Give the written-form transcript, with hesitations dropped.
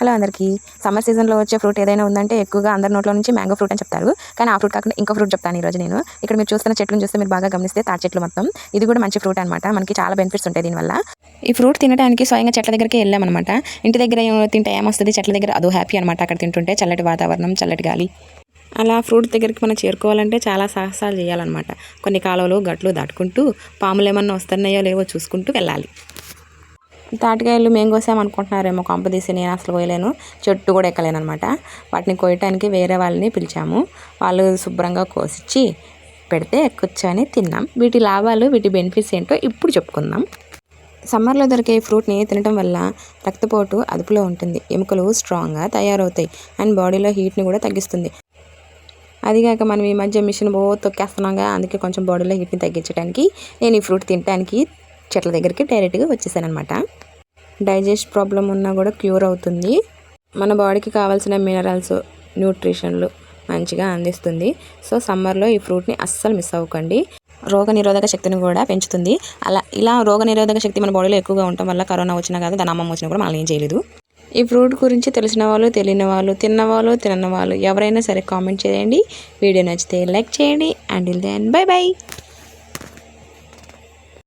Hello అందరికీ. Summer సీజన్లో వచ్చే ఫ్రూట్ ఏదైనా ఉందంటే ఎక్కువగా అందరి నోట్లో నుంచి మ్యాంగో ఫ్రూట్ అని చెప్తారు. కానీ ఆ ఫ్రూట్ కాకుండా ఇంకో ఫ్రూట్ చెప్తాను ఈరోజు నేను. ఇక్కడ మీరు చూస్తున్న చెట్లను చూస్తే మీరు బాగా గమనిస్తే తాటి చెట్లు మొత్తం. ఇది కూడా మంచి ఫ్రూట్ అనమాట. మనకి చాలా బెనిఫిట్స్ ఉంటాయి దీనివల్ల. ఈ ఫ్రూట్ తినడానికి స్వయంగా చెట్ల దగ్గరికి వెళ్ళామన్నమాట. ఇంటి దగ్గర తింటే ఏమొస్తుంది, చెట్ల దగ్గర అదో హ్యాపీ అనమాట. అక్కడ తింటుంటే చల్లటి వాతావరణం, చల్లటి గాలి. అలా ఫ్రూట్ దగ్గరికి మనం చేరుకోవాలంటే చాలా సాహసాలు చేయాలన్నమాట. కొన్ని కాలువలు గట్లు దాటుకుంటూ పాములు ఏమన్నా వస్తున్నాయో లేవో చూసుకుంటూ వెళ్ళాలి. తాటికాయలు మేము కోసామనుకుంటున్నారేమో కొంపదీసి, నేను అసలు కోయలేను, చెట్టు కూడా ఎక్కలేను అనమాట. వాటిని కోయటానికి వేరే వాళ్ళని పిలిచాము. వాళ్ళు శుభ్రంగా కోసిచ్చి పెడితే కూర్చొని తిన్నాం. వీటి లాభాలు, వీటి బెనిఫిట్స్ ఏంటో ఇప్పుడు చెప్పుకుందాం. సమ్మర్లో దొరికే ఫ్రూట్ని తినడం వల్ల రక్తపోటు అదుపులో ఉంటుంది, ఎముకలు స్ట్రాంగ్గా తయారవుతాయి అండ్ బాడీలో హీట్ని కూడా తగ్గిస్తుంది. అదిగాక మనం ఈ మధ్య మిషన్ తొక్కేస్తున్నాగా, అందుకే కొంచెం బాడీలో హీట్ని తగ్గించడానికి నేను ఈ ఫ్రూట్ తినడానికి చెట్ల దగ్గరికి డైరెక్ట్గా వచ్చేసాను అనమాట. డైజెస్ట్ ప్రాబ్లం ఉన్నా కూడా క్యూర్ అవుతుంది. మన బాడీకి కావాల్సిన మినరల్స్, న్యూట్రిషన్లు మంచిగా అందిస్తుంది. సో సమ్మర్లో ఈ ఫ్రూట్ని అస్సలు మిస్ అవ్వకండి. రోగనిరోధక శక్తిని కూడా పెంచుతుంది. ఇలా రోగనిరోధక శక్తి మన బాడీలో ఎక్కువగా ఉండటం వల్ల కరోనా వచ్చినా కాదు, దాని అమ్మమ్మ వచ్చినా కూడా మనల్ని ఏం చేయలేదు. ఈ ఫ్రూట్ గురించి తెలిసిన వాళ్ళు, తెలియని వాళ్ళు, తిన్నవాళ్ళు, తినని వాళ్ళు ఎవరైనా సరే కామెంట్ చేయండి. వీడియో నచ్చితే లైక్ చేయండి. And then bye by.